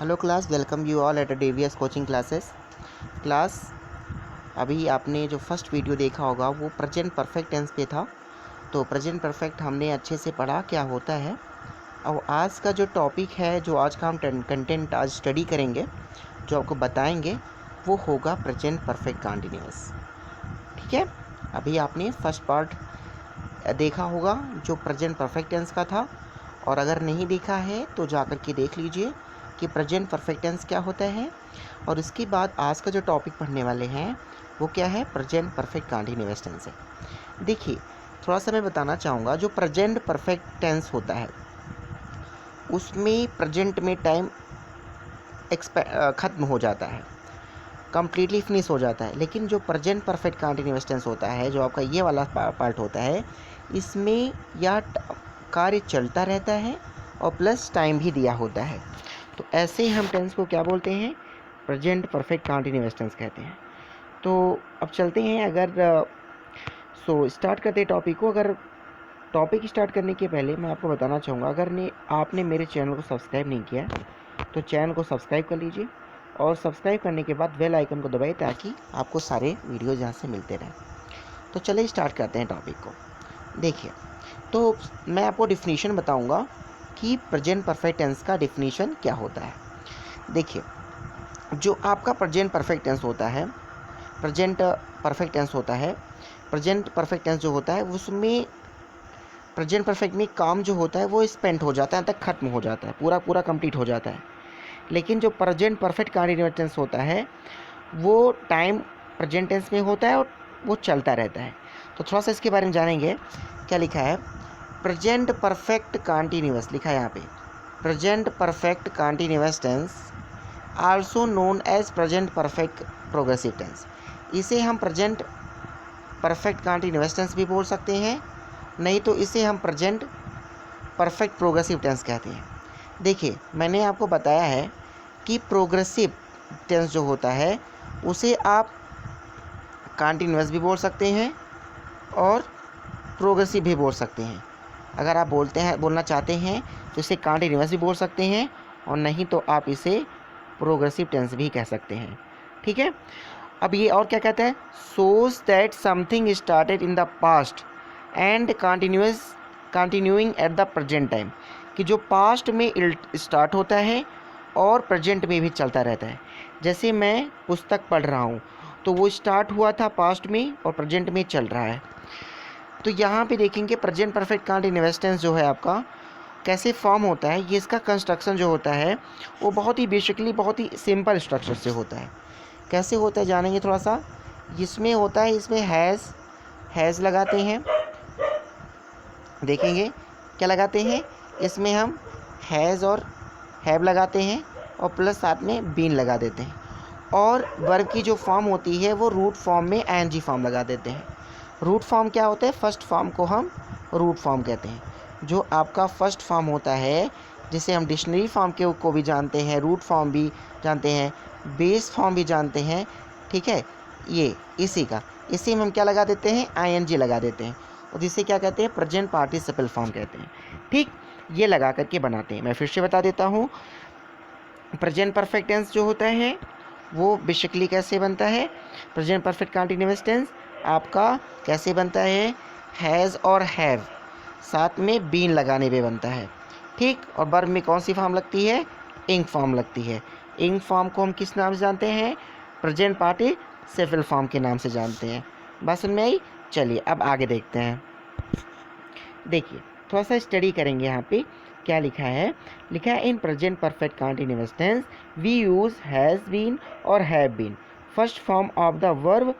Hello class, welcome you all at Davies coaching classes. Class, अभी आपने जो first video देखा होगा वो प्रेजेंट परफेक्ट टेंस पे था। तो प्रेजेंट परफेक्ट हमने अच्छे से पढ़ा क्या होता है। और आज का जो टॉपिक है, जो आज का हम कंटेंट आज स्टडी करेंगे, जो आपको बताएंगे, वो होगा प्रेजेंट परफेक्ट कंटिन्यूअस। ठीक है, अभी आपने फर्स्ट पार्ट देखा होगा जो प्रेजेंट परफेक्ट टेंस का था, और अगर नहीं देखा है तो जा कर के देख लीजिए कि प्रेजेंट परफेक्ट टेंस क्या होता है। और इसके बाद आज का जो टॉपिक पढ़ने वाले हैं वो क्या है, प्रेजेंट परफेक्ट कंटीन्यूअस टेंस है। देखिए, थोड़ा सा मैं बताना चाहूँगा, जो प्रेजेंट परफेक्ट टेंस होता है उसमें प्रेजेंट में टाइम ख़त्म हो जाता है, कम्प्लीटली फिनिश हो जाता है। लेकिन जो प्रेजेंट परफेक्ट कंटीन्यूअस टेंस होता है, जो आपका ये वाला पार्ट होता है, इसमें या कार्य चलता रहता है और प्लस टाइम भी दिया होता है। तो ऐसे हम टेंस को क्या बोलते हैं, प्रेजेंट परफेक्ट कंटीन्यूअस टेंस कहते हैं। तो अब चलते हैं, अगर स्टार्ट करते हैं टॉपिक को। अगर टॉपिक स्टार्ट करने के पहले मैं आपको बताना चाहूँगा, अगर आपने मेरे चैनल को सब्सक्राइब नहीं किया तो चैनल को सब्सक्राइब कर लीजिए, और सब्सक्राइब करने के बाद बेल आइकन को दबाइए ताकि आपको सारे वीडियोज़ यहाँ से मिलते रहें। तो चलिए स्टार्ट करते हैं टॉपिक को। देखिए, तो मैं आपको डिफिनीशन बताऊंगा कि प्रेजेंट परफेक्ट टेंस का डिफिनीशन क्या होता है। देखिए, जो आपका प्रेजेंट परफेक्ट टेंस होता है, प्रेजेंट परफेक्ट टेंस जो होता है उसमें प्रेजेंट परफेक्ट में काम जो होता है वो स्पेंड हो जाता है, तक खत्म हो जाता है, पूरा कंप्लीट हो जाता है। लेकिन जो प्रेजेंट परफेक्ट कंटीन्यूअस टेंस होता है वो टाइम प्रेजेंट टेंस में होता है और वो चलता रहता है। तो थोड़ा सा इसके बारे में जानेंगे। क्या लिखा है, प्रेजेंट परफेक्ट कंटीन्यूअस लिखा है यहाँ पे, present perfect continuous tense also known as present perfect progressive tense. इसे हम प्रेजेंट परफेक्ट कंटीन्यूअस टेंस भी बोल सकते हैं, नहीं तो इसे हम प्रेजेंट परफेक्ट प्रोग्रेसिव टेंस कहते हैं। देखिए, मैंने आपको बताया है कि प्रोग्रेसिव टेंस जो होता है उसे आप कंटीन्यूअस भी बोल सकते हैं और प्रोग्रेसिव भी बोल सकते हैं। अगर आप बोलना चाहते हैं तो इसे कंटीन्यूअस भी बोल सकते हैं, और नहीं तो आप इसे प्रोग्रेसिव टेंस भी कह सकते हैं। ठीक है, अब ये और क्या कहता है, shows that something started in the past and continuing at the present time, कि जो पास्ट में स्टार्ट होता है और प्रेजेंट में भी चलता रहता है। जैसे मैं पुस्तक पढ़ रहा हूँ तो वो स्टार्ट हुआ था पास्ट में और प्रेजेंट में चल रहा है। तो यहाँ पे देखेंगे प्रेजेंट परफेक्ट कंटीन्यूअस टेंस जो है आपका कैसे फॉर्म होता है। ये इसका कंस्ट्रक्शन जो होता है वो बहुत ही सिंपल स्ट्रक्चर से होता है। कैसे होता है जानेंगे थोड़ा सा। इसमें होता है, इसमें हैज़ लगाते हैं, देखेंगे क्या लगाते हैं, इसमें हम हैज़ और हैव लगाते हैं और प्लस साथ में बीन लगा देते हैं। और वर्ब की जो फॉर्म होती है वो रूट फॉर्म में आईएनजी फॉर्म लगा देते हैं। रूट फॉर्म क्या होता है, फर्स्ट फॉर्म को हम रूट फॉर्म कहते हैं। जो आपका फर्स्ट फॉर्म होता है, जिसे हम डिक्शनरी फॉर्म को भी जानते हैं, रूट फॉर्म भी जानते हैं, बेस फॉर्म भी जानते हैं। ठीक है, ये इसी में हम क्या लगा देते हैं, आईएनजी लगा देते हैं, और जिसे क्या कहते हैं, प्रेजेंट पार्टिसिपल फॉर्म कहते हैं। ठीक, ये लगा करके बनाते हैं। मैं फिर से बता देता हूँ, प्रेजेंट परफेक्ट टेंस जो होता है वो बेसिकली कैसे बनता है, प्रेजेंट परफेक्ट कंटीन्यूअस टेंस आपका कैसे बनता है, हैज़ और हैव साथ में बीन लगाने पे बनता है। ठीक, और वर्ब में कौन सी फॉर्म लगती है, इंग फॉर्म लगती है। इंग फॉर्म को हम किस नाम से जानते हैं, प्रेजेंट पार्टिसिपल फॉर्म के नाम से जानते हैं। बस समझ में आई। चलिए अब आगे देखते हैं। देखिए, थोड़ा सा स्टडी करेंगे। यहाँ पे क्या लिखा है, in present perfect continuous tense we use has been और have been first form of the verb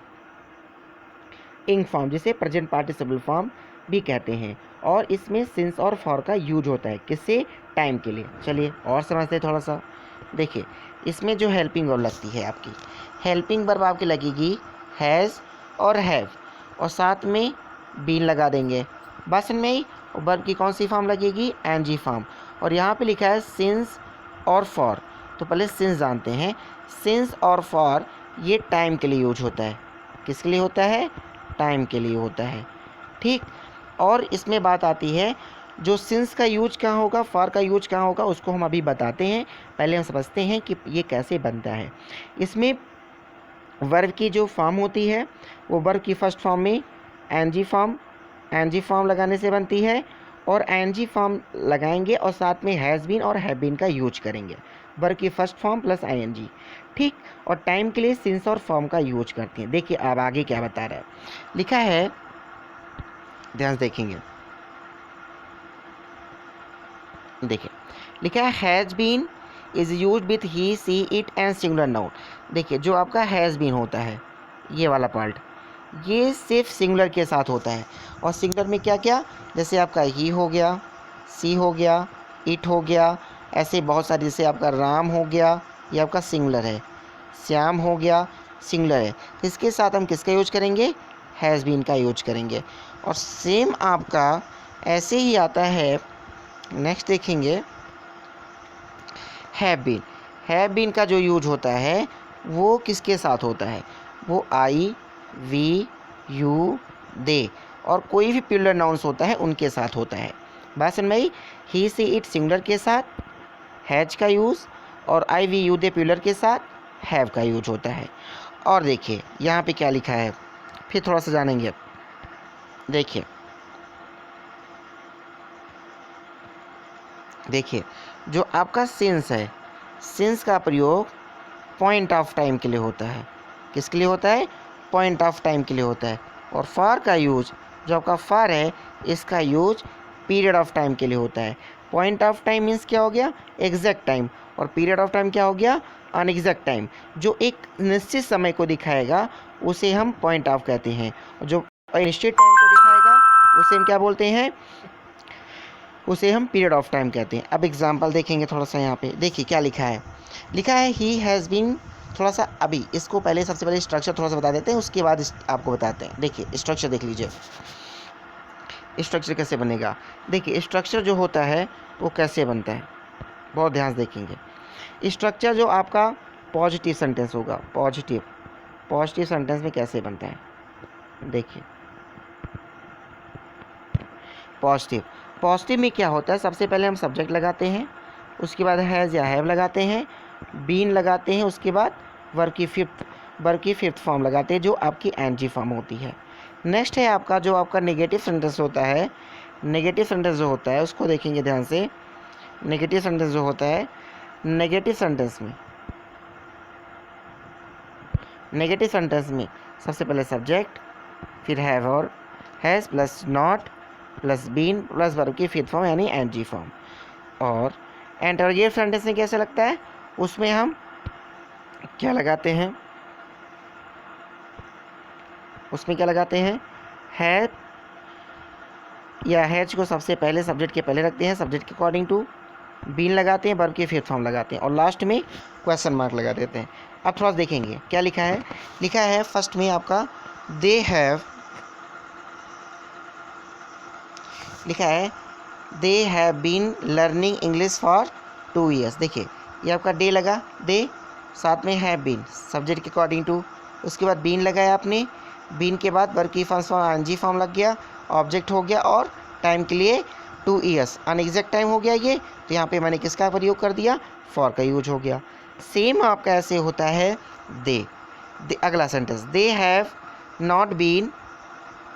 ing form, जिसे प्रेजेंट पार्टिसिपल फॉर्म भी कहते हैं। और इसमें सिंस और फॉर का यूज होता है, किससे, टाइम के लिए। चलिए और समझते हैं थोड़ा सा। देखिए, इसमें जो हेल्पिंग वर्ब लगती है आपकी, हेल्पिंग वर्ब आपकी लगेगी हैज़ और हैव, और साथ में बीन लगा देंगे। बस में ही वर्ब की कौन सी फॉर्म लगेगी, एनजी फॉर्म। और यहाँ पे लिखा है सिंस और फॉर, तो पहले सिंस जानते हैं। सिंस और फॉर ये टाइम के लिए यूज होता है। किसके लिए होता है, टाइम के लिए होता है। ठीक, और इसमें बात आती है जो सिंस का यूज कहाँ होगा, फॉर का यूज कहाँ होगा, उसको हम अभी बताते हैं। पहले हम समझते हैं कि ये कैसे बनता है। इसमें वर्ब की जो फॉर्म होती है वो वर्ब की फर्स्ट फॉर्म में एनजी फॉर्म लगाने से बनती है, और एनजी फॉर्म लगाएंगे और साथ में हैज़ बीन और हैव बीन का यूज करेंगे, वर्ब की फर्स्ट फॉर्म प्लस आईएनजी। ठीक, और टाइम के लिए सिंस और फॉर्म का यूज करते हैं। देखिए अब आगे क्या बता रहा है, लिखा है, ध्यान से देखेंगे। देखिए लिखा है has been is use with he she it and singular noun. देखिए जो आपका हैज़ बीन होता है, ये वाला पार्ट, ये सिर्फ सिंगुलर के साथ होता है। और सिंगुलर में क्या क्या, जैसे आपका ही हो गया, सी हो गया, इट हो गया, ऐसे बहुत सारे, जैसे आपका राम हो गया, ये आपका सिंगुलर है, श्याम हो गया, सिंगुलर है। तो इसके साथ हम किसका यूज करेंगे, हैज़ बीन का यूज करेंगे। और सेम आपका ऐसे ही आता है, नेक्स्ट देखेंगे, हैव बीन का जो यूज होता है वो किसके साथ होता है, वो आई, वी, यू, दे और कोई भी प्लूरल नाउन्स होता है उनके साथ होता है। बात समझ में आई। ही सी इट सिंगुलर के साथ हैज का यूज़, और आई, वी, यू, दे प्लूरल के साथ हैव का यूज होता है। और देखिए यहाँ पे क्या लिखा है, फिर थोड़ा सा जानेंगे। देखिए जो आपका सिंस है, सिंस का प्रयोग पॉइंट ऑफ टाइम के लिए होता है। किसके लिए होता है, पॉइंट ऑफ टाइम के लिए होता है। और फॉर का यूज, जो आपका फॉर है, इसका यूज पीरियड ऑफ टाइम के लिए होता है। पॉइंट ऑफ टाइम मीन्स क्या हो गया, एग्जैक्ट टाइम, और पीरियड ऑफ टाइम क्या हो गया, अनएग्जैक्ट टाइम। जो एक निश्चित समय को दिखाएगा उसे हम पॉइंट ऑफ कहते हैं, और जो अनिश्चित टाइम को दिखाएगा उसे हम क्या बोलते हैं, उसे हम पीरियड ऑफ टाइम कहते हैं। अब एग्जाम्पल देखेंगे थोड़ा सा। यहाँ पे देखिए क्या लिखा है, ही हैज़ बीन, थोड़ा सा अभी इसको पहले, सबसे पहले स्ट्रक्चर थोड़ा सा बता देते हैं, उसके बाद आपको बताते हैं। देखिए स्ट्रक्चर देख लीजिए, स्ट्रक्चर कैसे बनेगा। देखिए स्ट्रक्चर जो होता है वो कैसे बनता है, बहुत ध्यान से देखेंगे। स्ट्रक्चर जो आपका पॉजिटिव सेंटेंस होगा, पॉजिटिव सेंटेंस में कैसे बनता है, देखिए पॉजिटिव में क्या होता है, सबसे पहले हम सब्जेक्ट लगाते हैं, उसके बाद हैज़ या हैव लगाते हैं, बीन लगाते हैं, उसके बाद वर्ब की फिफ्थ फॉर्म लगाते हैं जो आपकी एनजी फॉर्म होती है। नेक्स्ट है आपका जो आपका नेगेटिव सेंटेंस होता है, नेगेटिव सेंटेंस जो होता है उसको देखेंगे ध्यान से। नेगेटिव सेंटेंस जो होता है, नेगेटिव सेंटेंस में सबसे पहले सब्जेक्ट, फिर हैव और has plus not plus been plus verb की फिफ्थ फॉर्म यानी एनजी फॉर्म। और इंटरोगेटिव सेंटेंस में कैसे लगता है, उसमें हम क्या लगाते हैं, हैव या हैज को सबसे पहले सब्जेक्ट के पहले रखते हैं, सब्जेक्ट के अकॉर्डिंग टू, बीन लगाते हैं, वर्ब की फिफ्थ फॉर्म लगाते हैं, और लास्ट में क्वेश्चन मार्क लगा देते हैं। अब थोड़ा देखेंगे क्या लिखा है, फर्स्ट में आपका they have been learning English for 2 years। देखिए ये आपका डे लगा, दे, साथ में हैव बीन सब्जेक्ट के अकॉर्डिंग टू, उसके बाद बीन लगाया आपने, बीन के बाद वर्ब की फर्स्ट फॉर्म एनजी फॉर्म लग गया, ऑब्जेक्ट हो गया, और टाइम के लिए 2 years अनएग्जैक्ट टाइम हो गया ये, तो यहाँ पे मैंने किसका प्रयोग कर दिया, फॉर का यूज हो गया। सेम आपका ऐसे होता है दे अगला sentence, they have not been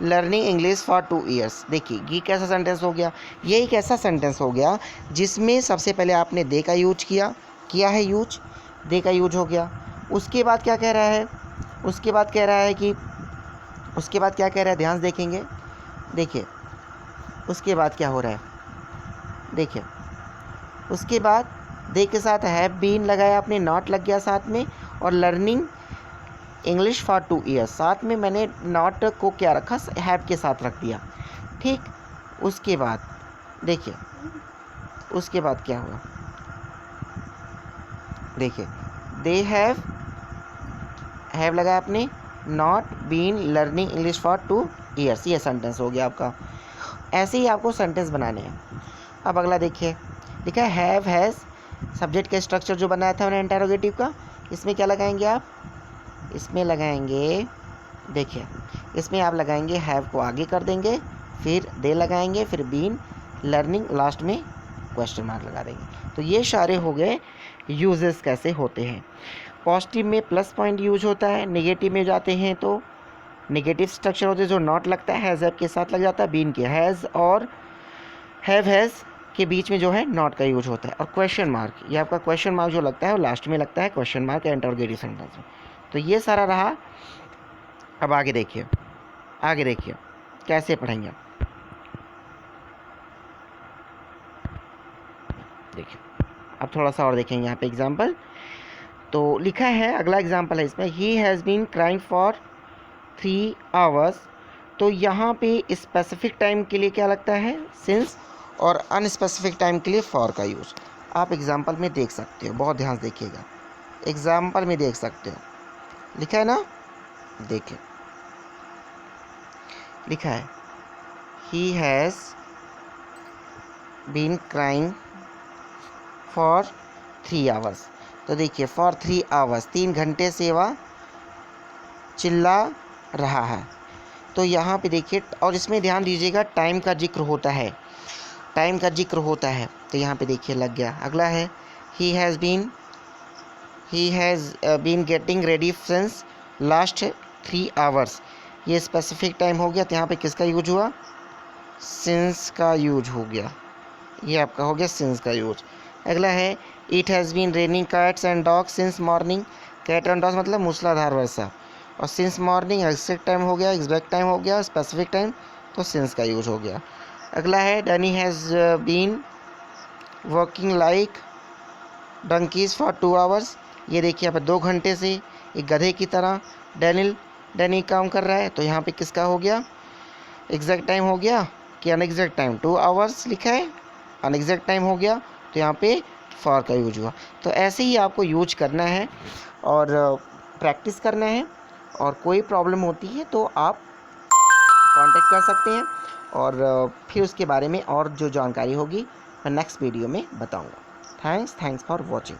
learning English for 2 years। देखिए ये कैसा सेंटेंस हो गया, ये एक ऐसा सेंटेंस हो गया जिसमें सबसे पहले आपने दे का यूज किया है, दे का यूज हो गया। उसके बाद क्या कह रहा है, उसके बाद क्या कह रहा है, ध्यान से देखेंगे। देखिए उसके बाद क्या हो रहा है, देखिए उसके बाद दे के साथ हैव बीन लगाया आपने, नॉट लग गया साथ में, और लर्निंग इंग्लिश फॉर 2 years, साथ में मैंने नॉट को क्या रखा, हैव के साथ रख दिया। ठीक, उसके बाद देखिए उसके बाद क्या हुआ, देखिए दे हैव लगाया आपने, not been learning English for 2 years, ये सेंटेंस हो गया आपका। ऐसे ही आपको सेंटेंस बनाने हैं। अब अगला देखिए, लिखा है हैव हैज़, सब्जेक्ट का स्ट्रक्चर जो बनाया था मैंने इंटरोगेटिव का, इसमें क्या लगाएंगे आप, इसमें लगाएंगे, देखिए इसमें आप लगाएंगे हैव को आगे कर देंगे, फिर दे लगाएंगे, फिर बीन, लर्निंग लास्ट में क्वेश्चन मार्क लगा देंगे। तो ये सारे हो गए यूजेस कैसे होते हैं। पॉजिटिव में प्लस पॉइंट यूज होता है, नेगेटिव में जाते हैं तो नेगेटिव स्ट्रक्चर होते हैं जो नॉट लगता है हैज़ हैव के साथ लग जाता है, बीन के हैज़ और हैव हैज़ के बीच में जो है नॉट का यूज होता है। और क्वेश्चन मार्क, ये आपका क्वेश्चन मार्क जो लगता है वो लास्ट में लगता है क्वेश्चन मार्क या इंटरोगेटिव सेंटेंस में। तो ये सारा रहा। अब आगे देखिए कैसे पढ़ेंगे। देखिए अब थोड़ा सा और देखेंगे यहाँ पे एग्जाम्पल। तो लिखा है, अगला एग्जाम्पल है इसमें, he has been crying for 3 hours. तो यहाँ पे स्पेसिफिक टाइम के लिए क्या लगता है, सिंस, और अनस्पेसिफिक टाइम के लिए फॉर का यूज़। आप एग्जाम्पल में देख सकते हो, बहुत ध्यान से देखिएगा, एग्जाम्पल में देख सकते हो, लिखा है ना, देखिए लिखा है he has been crying for 3 hours. तो देखिए फॉर 3 आवर्स, 3 घंटे से वह चिल्ला रहा है। तो यहाँ पे देखिए, और इसमें ध्यान दीजिएगा टाइम का जिक्र होता है, टाइम का जिक्र होता है। तो यहाँ पे देखिए लग गया। अगला है he has been getting ready since last 3 hours. ये स्पेसिफिक टाइम हो गया, तो यहाँ पे किसका यूज हुआ, सिंस का यूज हो गया, ये आपका हो गया सिंस का यूज। अगला है it has been raining cats and dogs since morning. Cat and dogs मतलब मूसलाधार वर्षा, और सिंस मॉर्निंग एग्जैक्ट टाइम हो गया, एग्जैक्ट टाइम हो गया, स्पेसिफिक टाइम, तो सिंस का यूज हो गया। अगला है Danny has been working like donkeys for 2 hours. ये देखिए यहाँ पर 2 घंटे से एक गधे की तरह डनी काम कर रहा है। तो यहाँ पे किसका हो गया, एग्जैक्ट टाइम हो गया कि अनएग्जैक्ट टाइम, 2 आवर्स लिखा है, अनएग्जैक्ट टाइम हो गया, तो यहाँ पे फॉर का यूज हुआ। तो ऐसे ही आपको यूज करना है और प्रैक्टिस करना है, और कोई प्रॉब्लम होती है तो आप कांटेक्ट कर सकते हैं, और फिर उसके बारे में और जो जानकारी होगी मैं नेक्स्ट वीडियो में बताऊंगा। Thanks for watching.